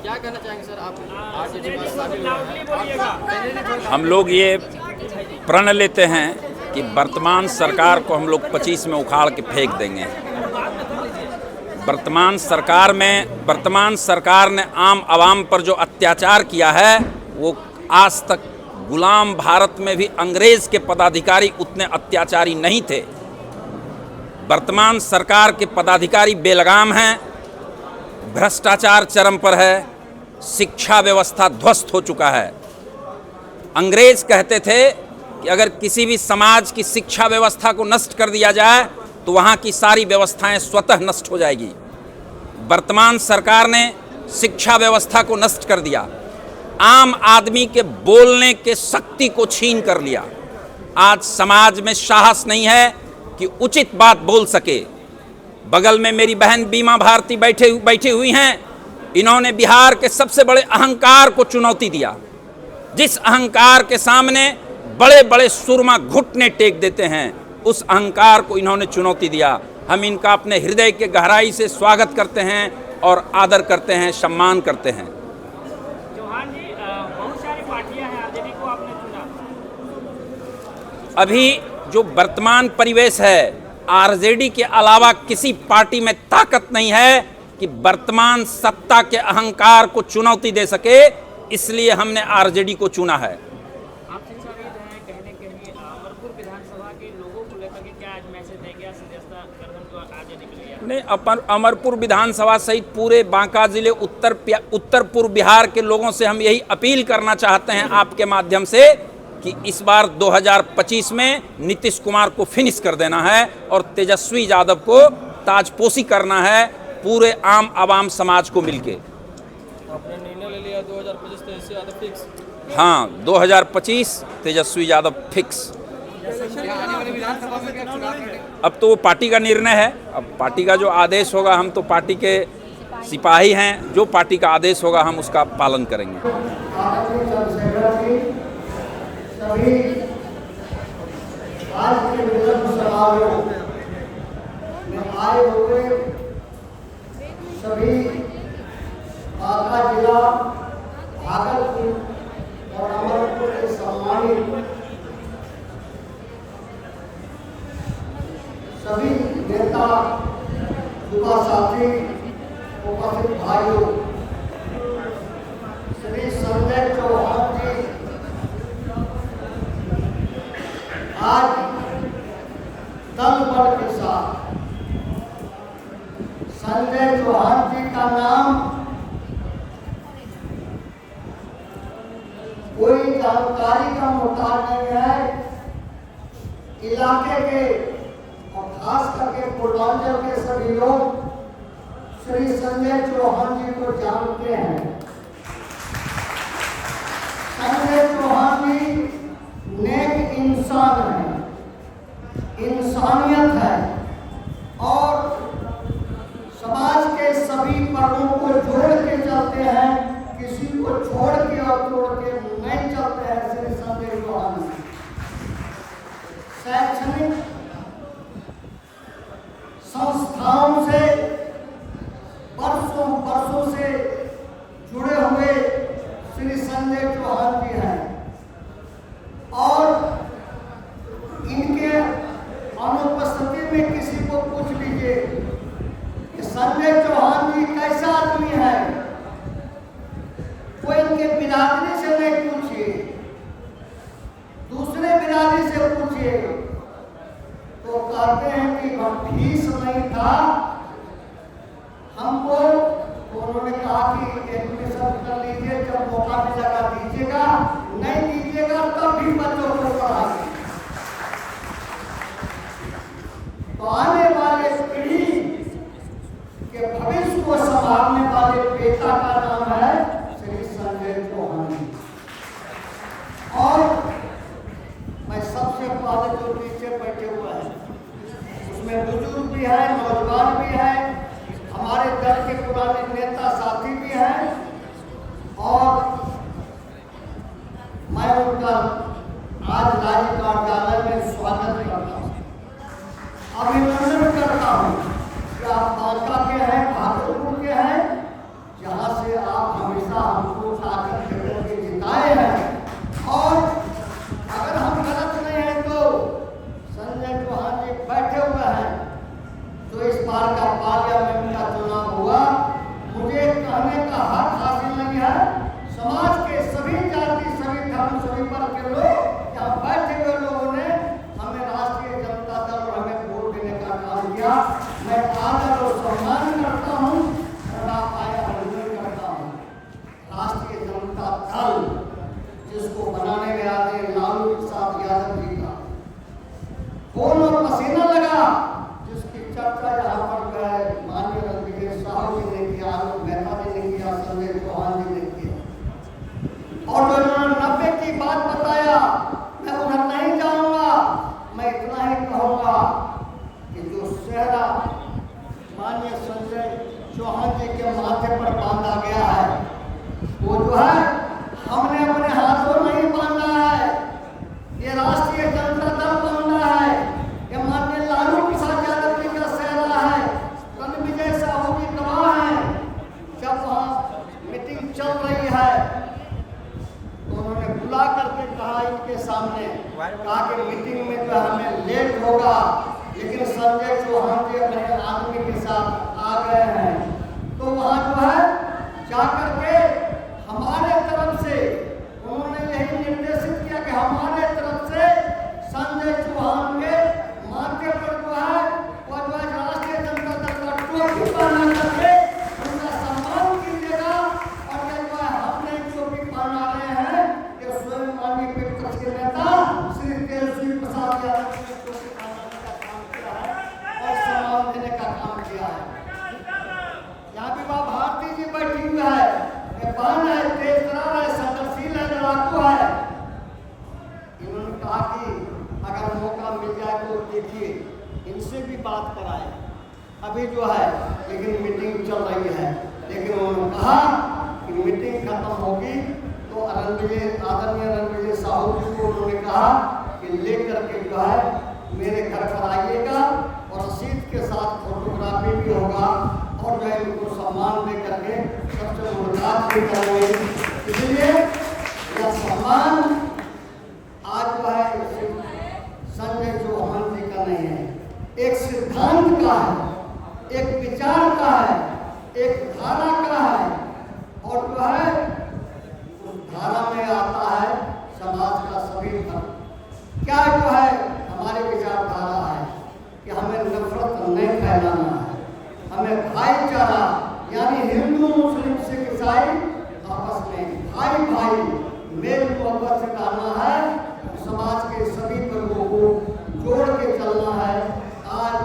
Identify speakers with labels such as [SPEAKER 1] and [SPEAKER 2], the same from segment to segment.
[SPEAKER 1] क्या कहना चाहेंगे सर आप आरजेडी में शामिल हुए हैं?
[SPEAKER 2] हम लोग ये प्रण लेते हैं कि वर्तमान सरकार को हम लोग 25 में उखाड़ के फेंक देंगे। वर्तमान सरकार ने आम आवाम पर जो अत्याचार किया है वो आज तक गुलाम भारत में भी अंग्रेज़ के पदाधिकारी उतने अत्याचारी नहीं थे। वर्तमान सरकार के पदाधिकारी बेलगाम हैं, भ्रष्टाचार चरम पर है, शिक्षा व्यवस्था ध्वस्त हो चुका है। अंग्रेज़ कहते थे कि अगर किसी भी समाज की शिक्षा व्यवस्था को नष्ट कर दिया जाए तो वहाँ की सारी व्यवस्थाएं स्वतः नष्ट हो जाएगी। वर्तमान सरकार ने शिक्षा व्यवस्था को नष्ट कर दिया, आम आदमी के बोलने के शक्ति को छीन कर लिया। आज समाज में साहस नहीं है कि उचित बात बोल सके। बगल में मेरी बहन बीमा भारती बैठी हुई हैं। इन्होंने बिहार के सबसे बड़े अहंकार को चुनौती दिया, जिस अहंकार के सामने बड़े बड़े सुरमा घुटने टेक देते हैं, उस अहंकार को इन्होंने चुनौती दिया। हम इनका अपने हृदय के गहराई से स्वागत करते हैं और आदर करते हैं, सम्मान करते हैं।
[SPEAKER 3] चौहान जी, बहुत सारी पार्टियां हैं, आरजेडी को आपने चुना।
[SPEAKER 2] अभी जो वर्तमान परिवेश है, आरजेडी के अलावा किसी पार्टी में ताकत नहीं है कि वर्तमान सत्ता के अहंकार को चुनौती दे सके, इसलिए हमने आरजेडी को चुना है।
[SPEAKER 3] आप शिक्षाविद हैं, कहीं अमरपुर विधानसभा के लोगों को लेकर के क्या मैसेज देंगे या सदस्यता ग्रहण जो आरजेडी के लिए?
[SPEAKER 2] नहीं, अमरपुर विधानसभा सहित पूरे बांका जिले उत्तर पूर्व बिहार के लोगों से हम यही अपील करना चाहते हैं आपके माध्यम से कि इस बार 2025 में नीतीश कुमार को फिनिश कर देना है और तेजस्वी यादव को ताजपोशी करना है पूरे आम आवाम समाज को मिलके।
[SPEAKER 1] आपने निर्णय ले लिया 2025 तेजस्वी यादव फिक्स?
[SPEAKER 2] हाँ, 2025 तेजस्वी यादव फिक्स।
[SPEAKER 1] क्या आने वाले विधानसभा में क्या चुनाव लड़ेंगे?
[SPEAKER 2] अब तो वो पार्टी का निर्णय है। अब पार्टी का जो आदेश होगा, हम तो पार्टी के सिपाही हैं, जो पार्टी का आदेश होगा हम उसका पालन करेंगे।
[SPEAKER 4] सभी आज के मिलन समारोह में आए हुए सभी बांका जिला, भागलपुर और अमरपुर के सम्मानित सभी नेता, युवा साथी, उपस्थित भाइयों, श्री संजय चौहान जी आज दल बल के साथ संजय चौहान जी का नाम कोई जानकारी का मुताबिक नहीं है। इलाके के और खास करके पूर्वांचल के सभी लोग श्री संजय चौहान जी को जानते हैं। संजय चौहान जी नेक इंसान है, इंसानियत है और समाज के सभी वर्गों को जोड़ के चलते हैं, किसी को छोड़ के और तोड़ के नहीं चलते हैं। श्री संजय चौहान शैक्षणिक संस्थाओं से वर्षों से जुड़े हुए श्री संजय चौहान जी हैं और इनके अनुपस्थिति में किसी को पूछ लीजिए कि संजय चौहान जी कैसा आदमी है, कोई इनके बिरादरी से नहीं पूछिए, दूसरे बिरादरी से पूछिए तो कहते हैं कि फीस नहीं था हमको, तो उन्होंने कहा कि एडमिशन कर लीजिए, जब मौका मिलेगा दीजिएगा, नहीं दीजिएगा तब भी बच्चों को पढ़ाएंगे। तो आने वाले पीढ़ी के भविष्य को संभालने वाले बेटा का नाम है श्री संजय चौहान जी। और मैं सबसे पहले जो पीछे बैठे हुए हैं उसमें बुजुर्ग भी है, नौजवान भी है, हमारे दल के पुराने नेता साथी भी हैं और मैं उनका आज राज्य कार्यालय में स्वागत करता हूँ, अभिनंदन करता हूँ कि आप बांका के हैं, भागलपुर के हैं, जहाँ से आप हमेशा जनता हमको ताकत देकर के जिताए हैं। और अगर हम गलत नहीं हैं तो संजय चौहान जी बैठे हुए हैं, तो इस बार का पार्लियामेंट का चुनाव हुआ, मुझे कहने का हक हासिल नहीं है। समाज के सभी जाति, सभी धर्म, सभी वर्ग के लोग यहाँ बैठे हुए लोगों ने हमें राष्ट्रीय जनता दल और हमें वोट देने का काम किया। मैं आदर और सम्मान करता हूँ, अभिनंदन करता हूँ। राष्ट्रीय जनता दल जिसको बनाने गया थे लालू प्रसाद यादव जी का खून और पसीना लगा, जिसकी चर्चा यहाँ पर गए माननीय रणविजय साहू जी ने किया, आलोक मेहता जी ने किया, संजय चौहान जी ने किया। और जो इन्होंने 90 की बात बताया, मैं उधर नहीं जाऊंगा। मैं इतना ही कहूंगा कि जो सेहरा माननीय संजय चौहान जी के माथे पर बांधा गया है, वो जो है हमने अपने हाथों नहीं बांधा है, ये राष्ट्रीय जनता दल बांधा है। ये माननीय लालू प्रसाद यादव जी का सेहरा है। रणविजय साहू जी गवाह हैं। जब वहाँ मीटिंग चल रही है तो उन्होंने बुला करके कहा इनके सामने, कहा कि मीटिंग में जो हमें लेट होगा, लेकिन संजय चौहान जी अपने आदमी के साथ आ गए हैं। तो वहाँ जो है जाकर के हमारे तरफ से उन्होंने यही निर्देशित किया कि हमारे तरफ से संजय चौहान के माथे पर जो है वो जो है राष्ट्रीय जनता दल का टोपी पहना करके उनका सम्मान कीजिएगा। और ये जो है हमने टोपी पहना रहे हैं, ये स्वयं माननीय विपक्ष के नेता श्री तेजस्वी प्रसाद यादव ने टोपी पहनाने का काम किया है और सम्मान देने का काम किया है। यहाँ पे बाबा भारती जी बैठी हुई है, ये बहन है, तेज तरार है, संघर्षशील है, लड़ाकू है। इन्होंने कहा कि अगर मौका मिल जाए तो देखिए इनसे भी बात कराए। अभी जो है लेकिन मीटिंग चल रही है, लेकिन उन्होंने कहा कि मीटिंग खत्म होगी तो आदरणीय रणविजय साहू जी को उन्होंने कहा कि लेकर के जो है मेरे घर पर आइएगा और रसीद के साथ फोटोग्राफी भी होगा और जो है उनको सम्मान दे करके सबसे मुलाकात भी करेंगे। इसलिए यह सम्मान आज जो है संजय चौहान जी का नहीं है, एक सिद्धांत का है, एक विचार का है, एक धारा का है। और जो है उस धारा में आता है समाज का सभी धर्म। क्या जो है हमारी विचारधारा है कि हमें नफरत नहीं फैलाना है, हमें भाईचारा यानी हिंदू मुस्लिम सिख ईसाई आपस में भाई भाई मेल मोहब्बत से रहना है, समाज के सभी वर्गों को जोड़ के चलना है। आज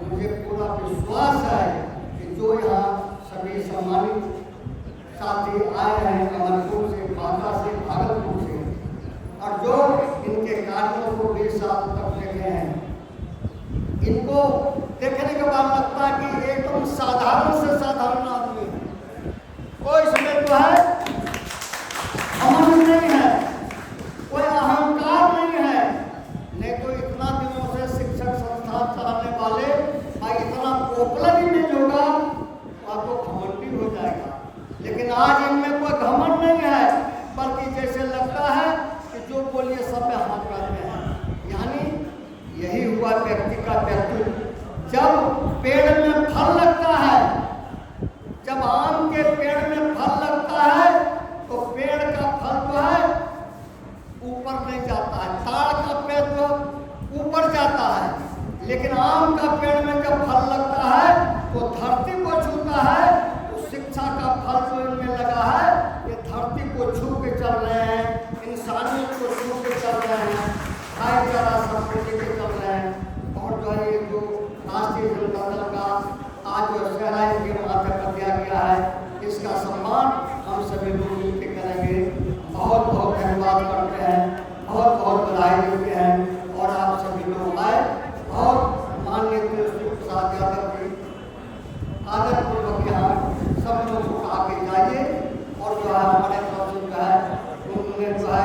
[SPEAKER 4] मुझे पूरा विश्वास है कि जो यहाँ सभी सम्मानित साथी आए हैं अमरपुर से, बांका से, भागलपुर से, और जो इनके कार्यों को 20 साल तक देखे हैं, इनको देखने के बाद लगता है कि एकदम साधारण से साधारण आदमी है। कोई इसमें जो है घमंड नहीं है, कोई अहंकार नहीं है। नहीं तो इतना दिनों से शिक्षक संस्थान चलाने वाले भाई इतना पॉपुलर ही नहीं होगा तो घमंडी हो जाएगा। लेकिन आज इनमें कोई घमंड नहीं है, बल्कि जैसे लगता है कि जो बोलिए सब में हाथ करते हैं। यानी यही हुआ व्यक्ति का व्यक्तित्व। जब पेड़ में फल लगता है, जब आम के पेड़ में फल लगता है तो पेड़ का फल जो है ऊपर नहीं जाता है, ताड़ का पेड़ तो ऊपर जाता है, लेकिन आम का पेड़ में जब फल लगता है तो धरती को छूता है। तो शिक्षा का फल जो इनमें लगा है ये धरती को छू के चल रहे हैं, इंसानियत को छू के चल रहे हैं, भाईचारा सबको लेके चल रहे हैं। और जो है ये जो राष्ट्रीय जनता दल का आज जो सेहरा के माथे पर दिया गया है, इसका सम्मान हम सभी लोग मिलकर करेंगे। बहुत बहुत धन्यवाद करते हैं, बहुत बहुत बधाई देते हैं। और आप सभी लोग आए और माननीय तेजस्वी प्रसाद यादव जी आदरपूर्वक यहाँ सब लोग को आके जाइए और जो है हमारे तरफ से जो है उन्होंने जो है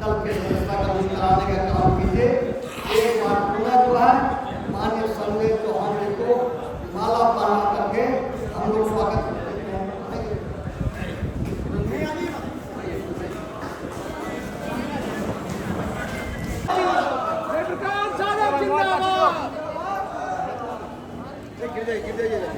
[SPEAKER 4] दल के सदस्यता का कराने का काम कीजिए। एक बार पूरा जो है माननीय संजय चौहान जी को माला पहना करके हम लोग स्वागत करते हैं।
[SPEAKER 5] गिर जाइए